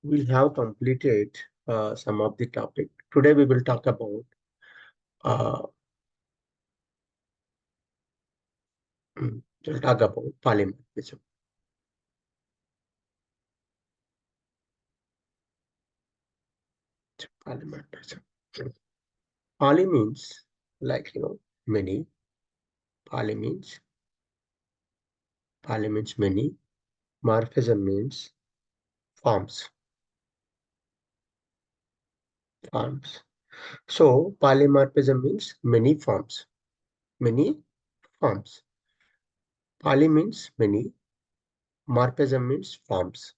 we have completed some of the topic. Today we will talk about uh, polymorphism. Polymorphism. Poly means many. Poly means many. Morphism means forms. Forms. So polymorphism means many forms. Many forms. Poly means many. Morphism means forms.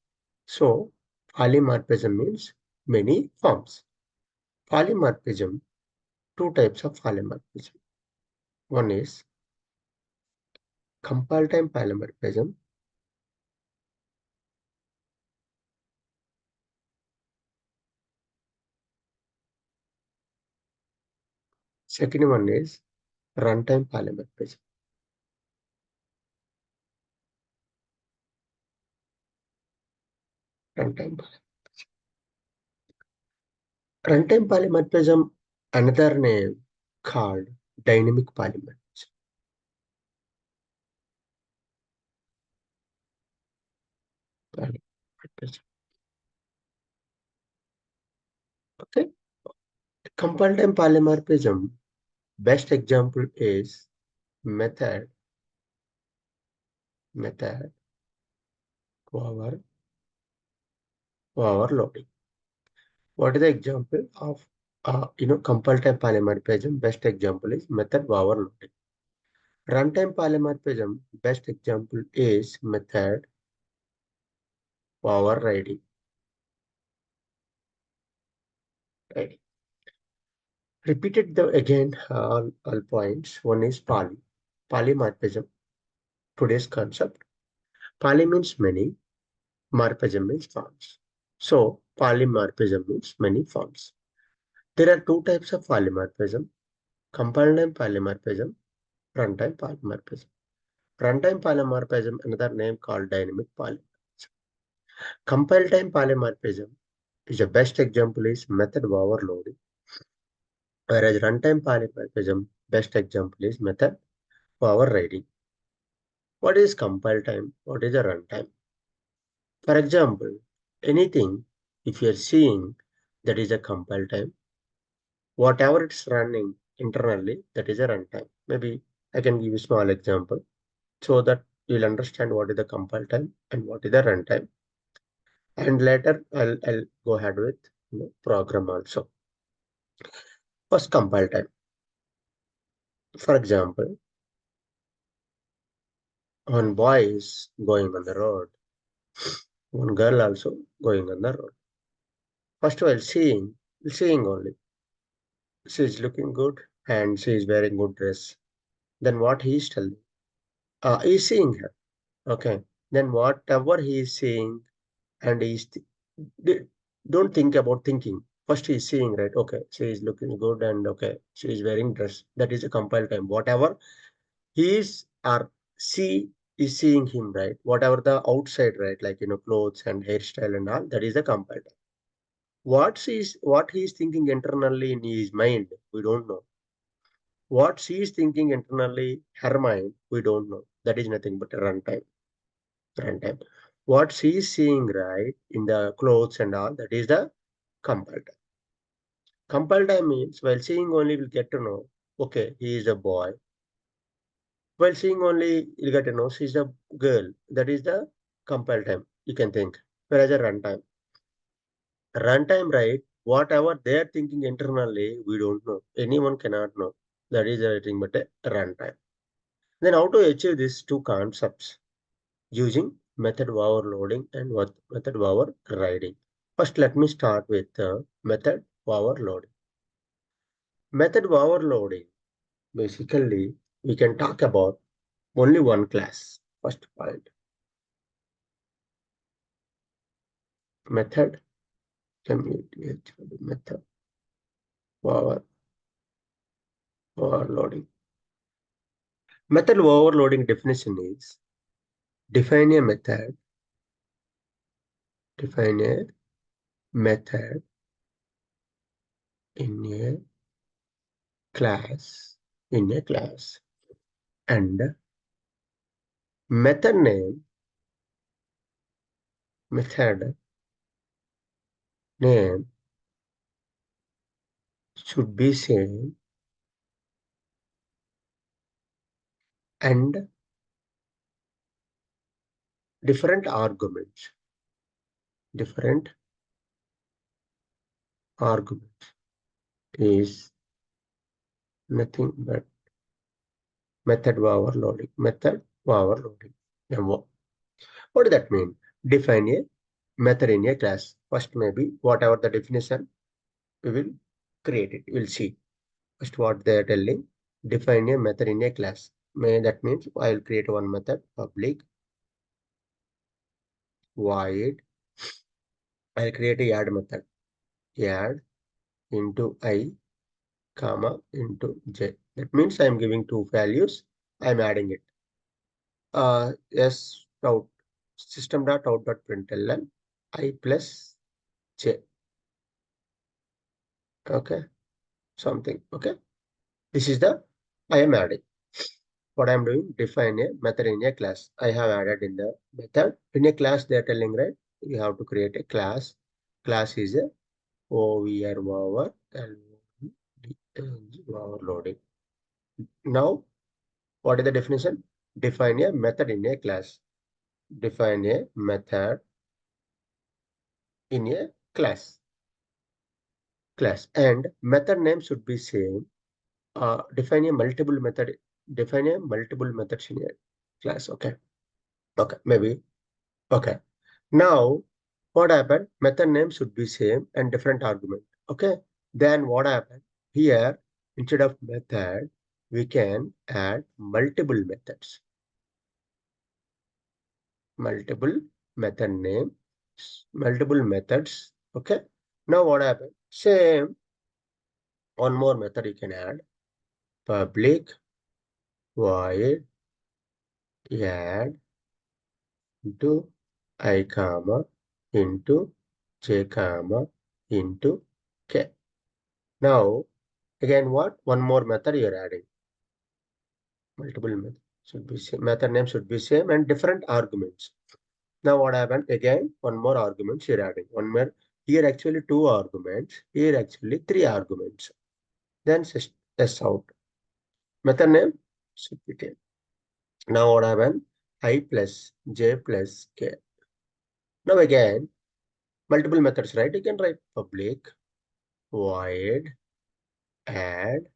So polymorphism means many forms. Polymorphism, two types of polymorphism. One is compile time polymorphism. Second one is runtime polymorphism. Runtime polymorphism. Runtime polymorphism, another name called dynamic polymorphism. Polymorphism. Okay. Compile time polymorphism, best example is method overloading. What is the example of compile time polymorphism? Best example is method overloading. Runtime polymorphism, best example is method overriding. Right. Repeated the again all points. One is polymorphism. Today's concept. Poly means many. Morphism means forms. So polymorphism means many forms. There are two types of polymorphism: compile time polymorphism, runtime polymorphism. Runtime polymorphism, another name called dynamic polymorphism. Compile time polymorphism is the best example is method overloading, whereas runtime polymorphism, best example is method overriding. What is compile time? What is a runtime? For example, anything, if you are seeing, that is a compile time. Whatever it's running internally, that is a runtime. Maybe I can give you a small example so that you'll understand what is the compile time and what is the runtime. And later I'll go ahead with program also. First, compile time. For example, one boy is going on the road, one girl also going on the road. First while seeing only, she is looking good and she is wearing good dress. Then what he is telling? He is seeing her. Okay. Then whatever he is seeing and don't think about thinking. First he is seeing, right? Okay, she is looking good and okay, she is wearing dress. That is a compile time. Whatever he is or she is seeing him, right? Whatever the outside, right? Like clothes and hairstyle and all, that is a compile time. What he is thinking internally in his mind, we don't know. What she is thinking internally, her mind, we don't know. That is nothing but a runtime. Runtime. What she is seeing, right, in the clothes and all, that is the compile time. Compile time means while seeing only we'll get to know, okay, he is a boy. While seeing only you'll get to know she's a girl. That is the compile time, you can think. Whereas a runtime. Runtime, right? Whatever they are thinking internally, we don't know. Anyone cannot know. That is the thing, but a runtime. Then how to achieve these two concepts? Using method overloading and what method overriding. First, let me start with method overloading. Method overloading, basically, we can talk about only one class. First point, method, method overloading. Method overloading definition is define a method, define a method in a class, and method name should be same, and different arguments is nothing but method overloading. Now, what does that mean? Define a method in a class. First, maybe whatever the definition, we will create it. We'll see. First, what they are telling, define a method in a class. That means I will create one method, public void. I'll create a add method, add into I, comma, into j. That means I'm giving two values. I'm adding it. Yes, out system.out.println I plus j. Okay, something. Okay, this is the I am adding. What I'm doing, define a method in a class. I have added in the method. In a class, they're telling, right? You have to create a class. Class is a over overloading. Now, what is the definition? Define a method in a class. Define a method in a class. And method name should be same. Define a multiple method. Define a multiple methods in a class. Okay. Okay. Maybe. Okay. Now, what happened? Method name should be same and different argument. Okay. Then what happened? Here, instead of method, we can add multiple methods. Multiple method name, multiple methods. Okay. Now what happened? Same. One more method you can add. Public void add into I comma into j comma into k. Now again what? One more method you're adding. Multiple method should be same. Method name should be same and different arguments. Now what happened? Again one more arguments you're adding. One more. Here actually two arguments. Here actually three arguments. Then S out. Method name should be same. Now what happened? I plus j plus k. Now again multiple methods, right? You can write public void add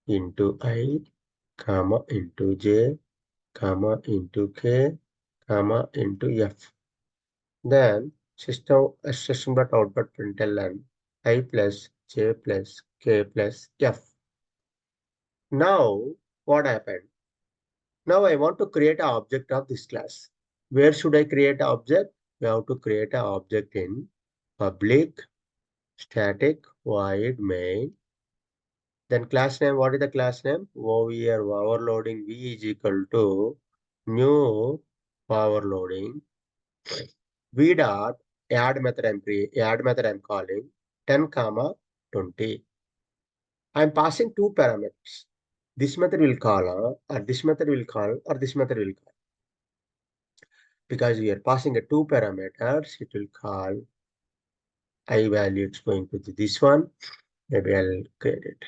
into I, comma into j, comma into k, comma into f. Then system.out.println I plus j plus k plus f. Now what happened? Now I want to create an object of this class. Where should I create an object? We have to create an object in public static void main. Then class name, what is the class name? Over overloading v is equal to new overloading v dot add method I'm calling 10 comma 20. I'm passing two parameters. This method will call or this method will call or this method will call. Because we are passing a two parameters, it will call I value it's going to this one. Maybe I'll create it.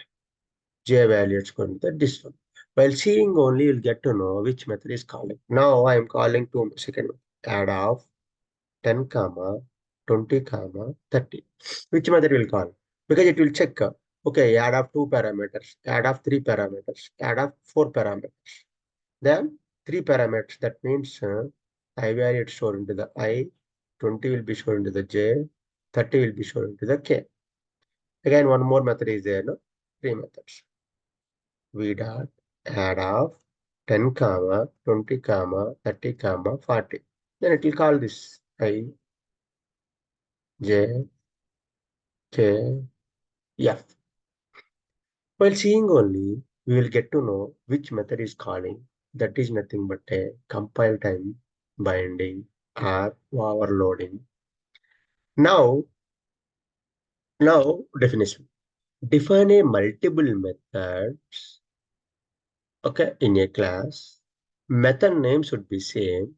J value it's going to this one. While seeing only, you'll get to know which method is calling. Now I am calling to second add of 10 comma 20 comma 30. Which method will call? Because it will check. Okay, add of two parameters, add of three parameters, add of four parameters. Then three parameters. That means I value is shown into the I, 20 will be shown into the J, 30 will be shown into the K. Again, one more method is there, no? Three methods. V dot add of 10 comma 20 comma 30 comma 40. Then it will call this I, J, K, F. While seeing only, we will get to know which method is calling. That is nothing but a compile time binding or overloading. Now, Now, definition. Define a multiple methods, okay, in a class. Method name should be same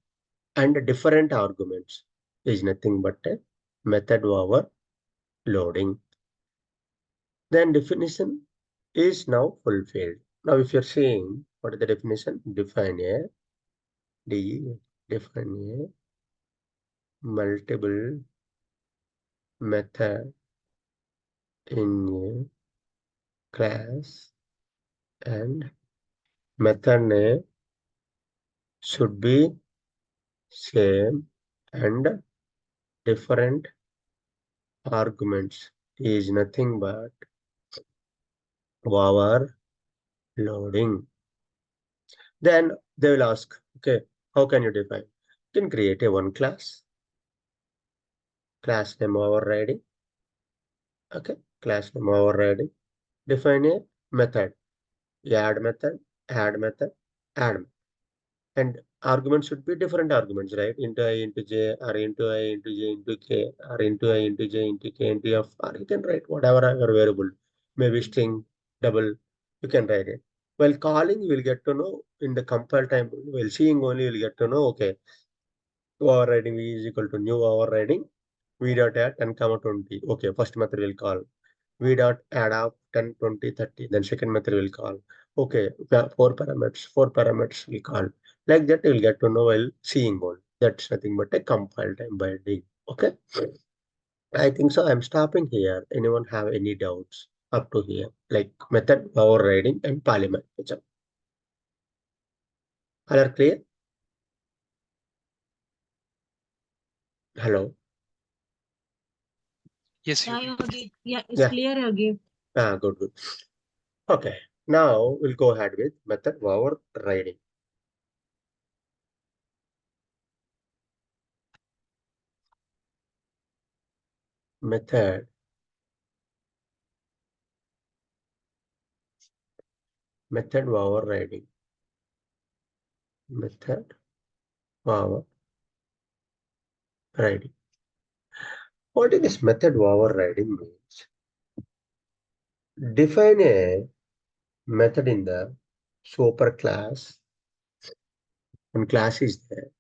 and different arguments is nothing but a method overloading. Then definition is now fulfilled. Now, if you're saying what is the definition? Define a multiple method in a class and method name should be same and different arguments is nothing but overloading. Then they will ask, okay, how can you define? You can create a one class name overriding, okay, class name overriding, define a method, add method, add method, add method. And arguments should be different arguments, right? Into I into j, or into I into j into k, or into I into j into k into f, or you can write whatever your variable, maybe string, double, you can write it. While calling, you will get to know in the compile time, while seeing only, you will get to know, okay, overriding v is equal to new overriding v dot add 10 comma 20. Okay, first method will call v dot add up 10, 20, 30. Then second method will call. Okay, four parameters will call. Like that, you will get to know while seeing all. That's nothing but a compile time binding. Okay, I think so. I'm stopping here. Anyone have any doubts up to here? Like method overriding and polymorphism. All are clear? Hello. Yes, Yeah, Yogi. Yogi. Yeah, it's Yeah. clear, Yogi. Good, good. Okay. Now we'll go ahead with method overriding. Method overriding. Method overriding. What is this method overriding means? Define a method in the superclass. One class is there.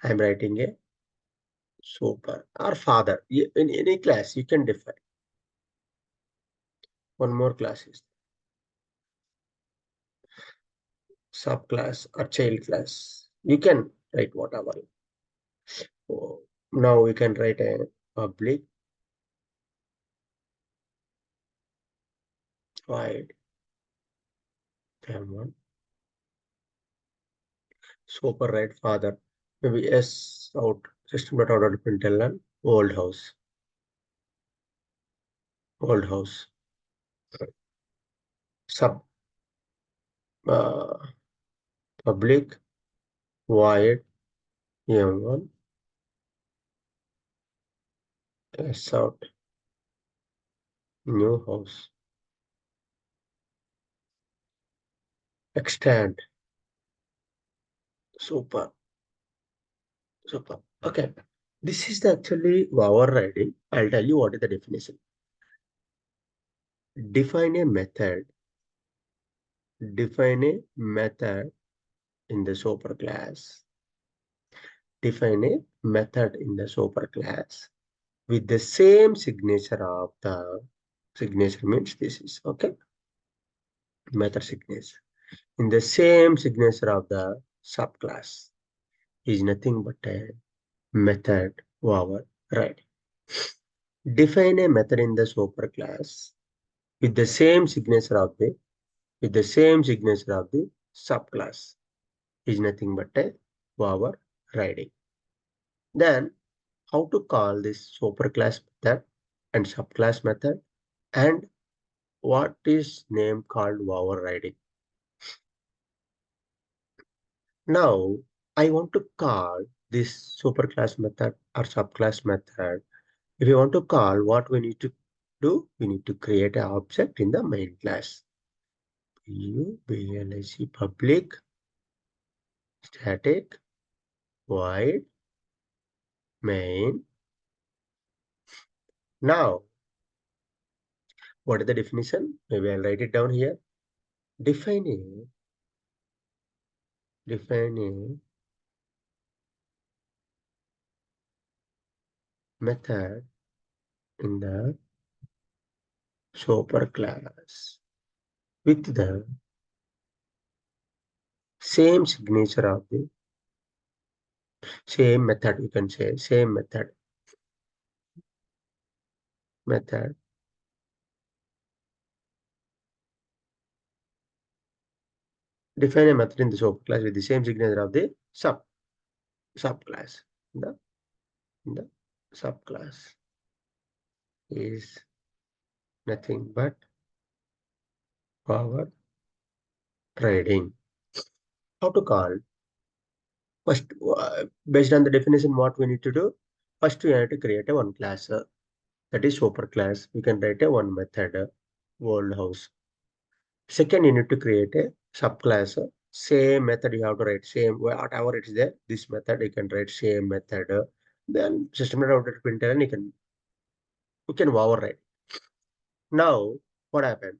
I'm writing a super or father. In any class, you can define. One more class is subclass or child class. You can write whatever. So now we can write a public void one super right father. Maybe S out system dot out of println old house sub uh, public void m1 S out new house extend super super. Okay, this is the actually overriding. I'll tell you what is the definition. Define a method. Define a method in the superclass. Define a method in the superclass with the same signature of the signature means this is okay method signature in the same signature of the subclass is nothing but a method override. Define a method in the superclass with the same signature of the subclass is nothing but a overriding. Then how to call this superclass method and subclass method and what is name called overriding. Now, I want to call this superclass method or subclass method. If you want to call, what we need to do? We need to create an object in the main class. Public static void main. Now, What is the definition? Maybe I'll write it down here. Define a define a method in the superclass with the same signature of the same method. You can say same method. Define a method in the superclass with the same signature of the subclass. The the subclass is nothing but power trading. How to call? First, based on the definition, what we need to do? First, we have to create a one class. That is superclass. We can write a one method, world house. Second, you need to create a subclass. Same method you have to write. Same, whatever it is there, this method you can write same method. Then system out printer and you can override. Now, what happened?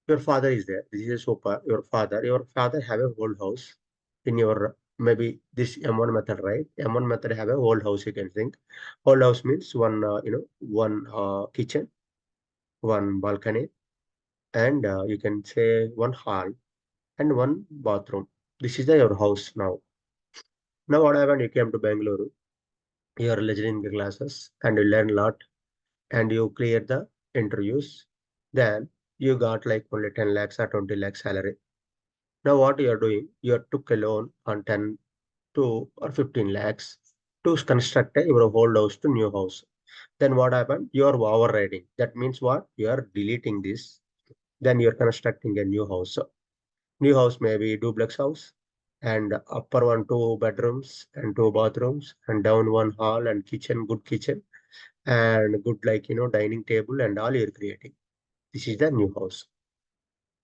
Your father is there. This is a super. Your father have a whole house in your maybe this M1 method, right? M1 method have a whole house. You can think whole house means one, one kitchen, one balcony, and you can say one hall and one bathroom. This is your house now. Now what happened? You came to Bangalore. You are listening the classes and you learn a lot and you clear the interviews. Then you got like only 10 lakhs or 20 lakhs salary. Now what you are doing? You took a loan on 10 to or 15 lakhs to construct your whole house to new house. Then what happened? You are overriding. That means what? You are deleting this. Then you are constructing a new house. New house may be duplex house and upper one two bedrooms and two bathrooms and down one hall and kitchen, good kitchen and good dining table and all you're creating. This is the new house.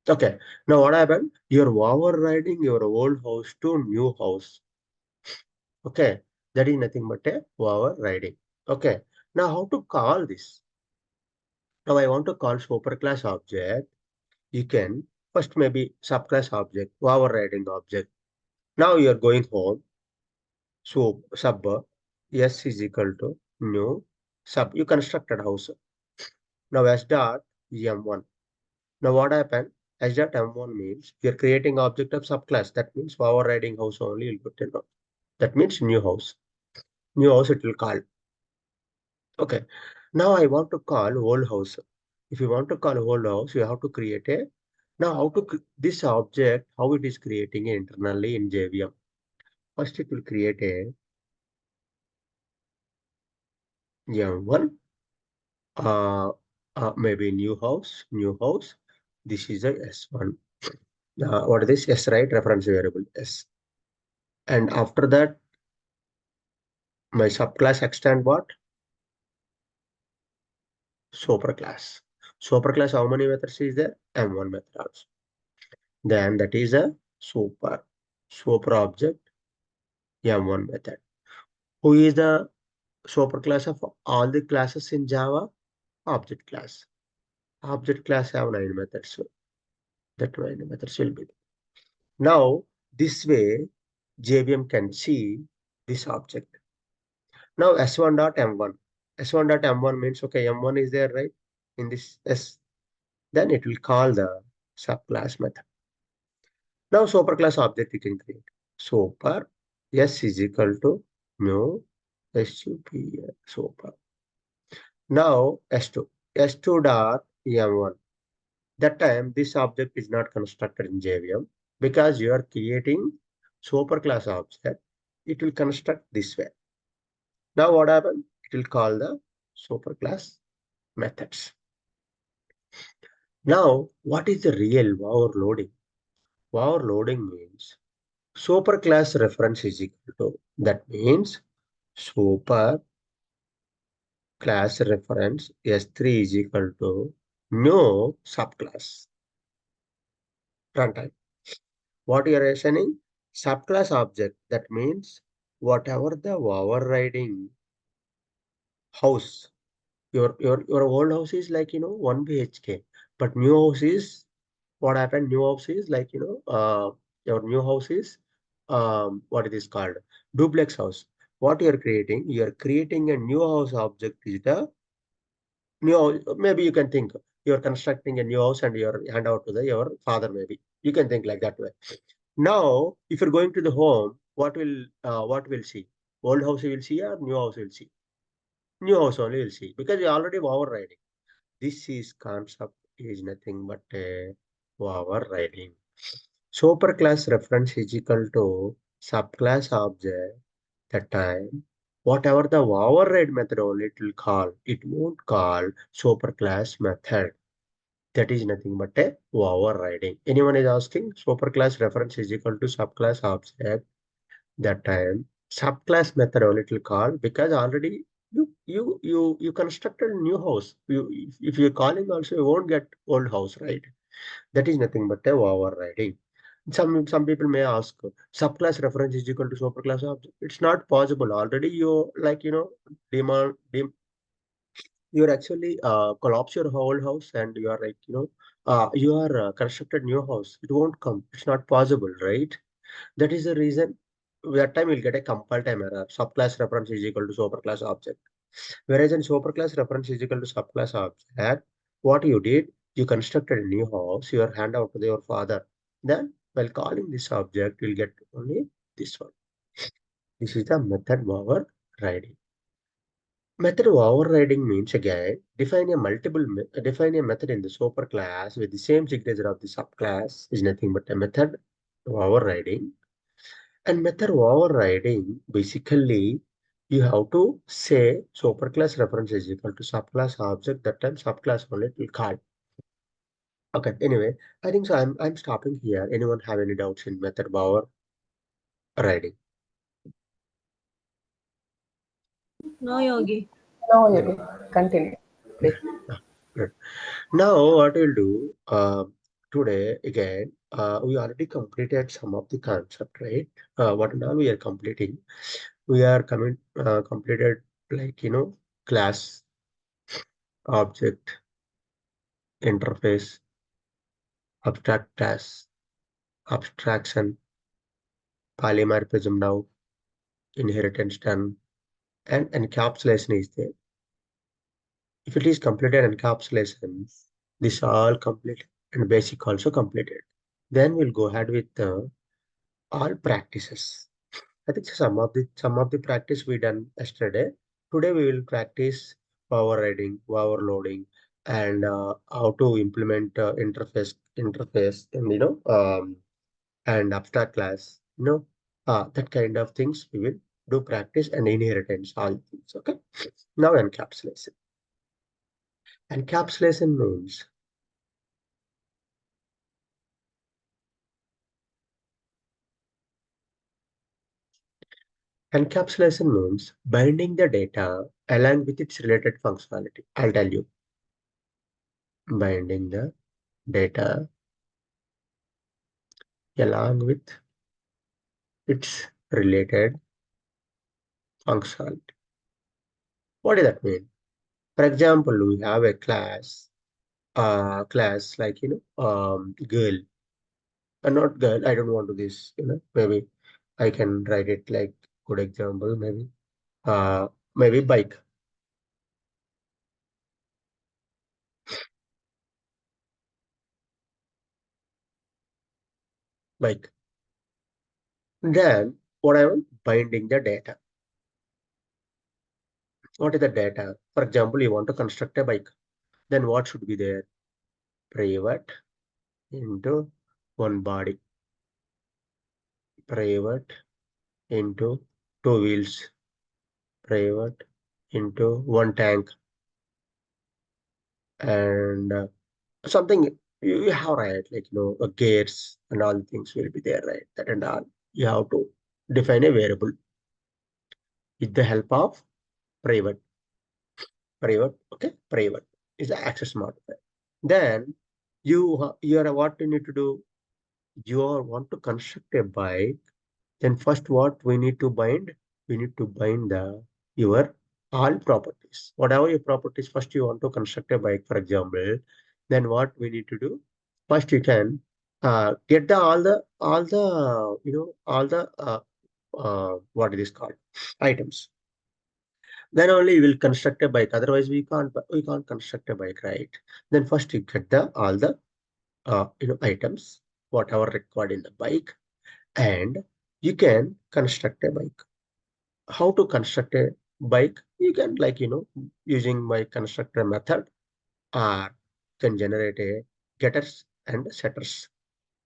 Okay. Now what happened? You're overriding your old house to new house. Okay. That is nothing but a overriding. Okay. Now how to call this? Now I want to call superclass object. You can first maybe subclass object, overriding object. Now you're going home. So sub s is equal to new sub. You constructed house. Now s dot m1. Now what happened? S dot m1 means you're creating object of subclass. That means overriding house only you'll put in. That means new house. New house it will call. Okay. Now I want to call whole house. If you want to call whole house, you have to create a. Now how to this object how it is creating internally in JVM. First it will create a m1 maybe new house. This is a S1. What is this? S, right? Reference variable S. And after that, my subclass extend what? Superclass. Superclass, how many methods is there? M1 method also. Then that is a super object, M1 method. Who is the superclass of all the classes in Java? Object class. Object class have 9 methods. So that 9 methods will be. Now, this way, JVM can see this object. Now, S1 dot M1. S1 dot M1 means, okay, M1 is there, right? In this S, then it will call the subclass method. Now, superclass object we can create. Super S is equal to new super. Super. Now, S2. S2 dot M1. That time, this object is not constructed in JVM because you are creating superclass object. It will construct this way. Now what happened? It will call the superclass methods. Now, what is the real overloading? Overloading means superclass reference is equal to, that means superclass reference S3 is equal to no subclass runtime. What you are saying? Subclass object, that means whatever the overriding house Your old house is like 1 BHK, but new house is what happened? New house is like your new house is what it is called duplex house. What you are creating? You are creating a new house object is the new house. Maybe you can think you are constructing a new house and you are hand out to your father. Maybe you can think like that way. Now, if you're going to the home, what will see? Old house you will see or new house you will see? New house only will see because you already overriding. This is concept is nothing but a overriding. Superclass reference is equal to subclass object that time. Whatever the override method only it will call. It won't call superclass method. That is nothing but a overriding. Anyone is asking superclass reference is equal to subclass object that time subclass method only it will call because already you constructed a new house. If you're calling also you won't get old house, right? That is nothing but a overriding. Some people may ask subclass reference is equal to superclass object. It's not possible. Already you like demand you're actually collapse your whole house and you are like you are constructed new house. It won't come. It's not possible, right? That is the reason that time we'll get a compile time error. Subclass reference is equal to superclass object. Whereas in superclass reference is equal to subclass object, what you did, you constructed a new house, your hand out to your father. Then while calling this object, you'll get only this one. This is the method overriding. Method overriding means again define a method in the superclass with the same signature of the subclass is nothing but a method overriding. And method overriding, basically, you have to say superclass reference is equal to subclass object. That time subclass only it will call. Okay. Anyway, I think so. I'm stopping here. Anyone have any doubts in method overriding? No, Yogi. No, No. Yogi. Continue, please. Ah, good. Now what we'll do today again. We already completed some of the concept, right? What now we are completing? We are coming completed like class object interface, abstract task, abstraction, polymorphism now, inheritance done, and encapsulation is there. If it is completed encapsulation, this all complete and basic also completed. Then we'll go ahead with all practices. I think some of the practice we done yesterday. Today we will practice overriding, overloading, and how to implement interface, and and abstract class, that kind of things we will do practice and inheritance, all things. Okay. Now encapsulation. Encapsulation means binding the data along with its related functionality. I'll tell you, binding the data along with its related functionality. What does that mean? For example, we have a class like girl. Not girl. I don't want to this. Maybe I can write it like good example. Maybe bike. Then what I want binding the data. What is the data? For example, you want to construct a bike. Then what should be there? Private into one body. Private into two wheels. Private into one tank. And something you have, right, like gears and all things will be there, right? That and all you have to define a variable with the help of private. Okay, private is the access modifier. Then you are what you need to do. You are want to construct a bike. Then first what we need to bind? We need to bind the your all properties. Whatever your properties, first you want to construct a bike, for example, then what we need to do? First, you can get the what it is called items. Then only we will construct a bike. Otherwise, we can't construct a bike, right? Then first you get the all the items, whatever required in the bike, and you can construct a bike. How to construct a bike? You can using my constructor method, or can generate a getters and setters.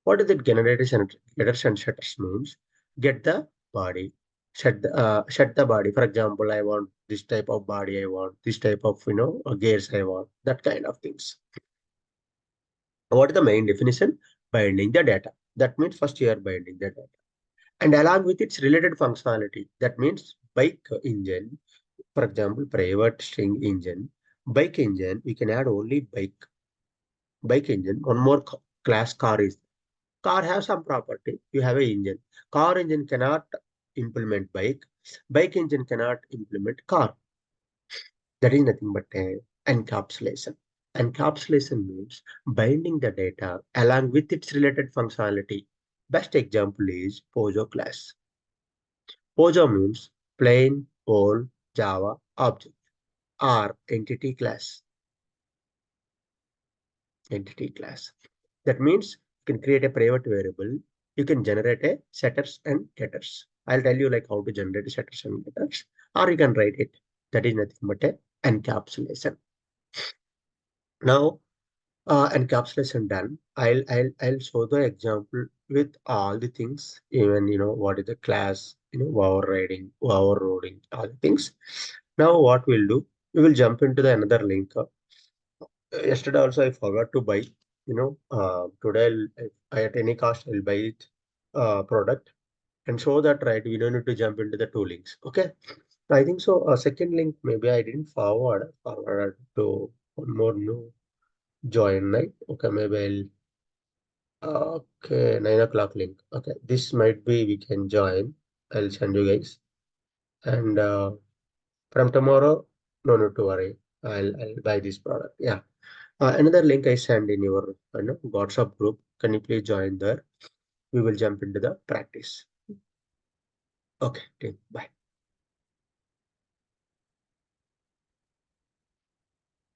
What is it? Generators and getters and setters means get the body, set the body. For example, I want this type of body. I want this type of gears. I want that kind of things. What is the main definition? Binding the data. That means first you are binding the data, and along with its related functionality. That means bike engine. For example, private string engine, bike engine. We can add only bike engine. One more class car is. Car has some property. You have a engine. Car engine cannot implement bike. Bike engine cannot implement car. That is nothing but a encapsulation. Encapsulation means binding the data along with its related functionality. Best example is POJO class. POJO means plain old Java object or entity class. Entity class. That means you can create a private variable. You can generate a setters and getters. I'll tell you like how to generate setters and getters, or you can write it. That is nothing but a encapsulation. Now, encapsulation done. I'll show the example with all the things. Even what is the class, overriding, overloading, all the things. Now, what we'll do? We will jump into the another link. Yesterday also I forgot to buy. Today at any cost I'll buy it product and show that, right. We don't need to jump into the two links. Okay. I think so. Second link maybe I didn't forward to one more new join, right? Okay, maybe okay, 9 o'clock link. Okay, this might be we can join. I'll send you guys. And from tomorrow, no need to worry. I'll buy this product. Yeah. Another link I send in your WhatsApp group. Can you please join there? We will jump into the practice. Okay, team. Bye.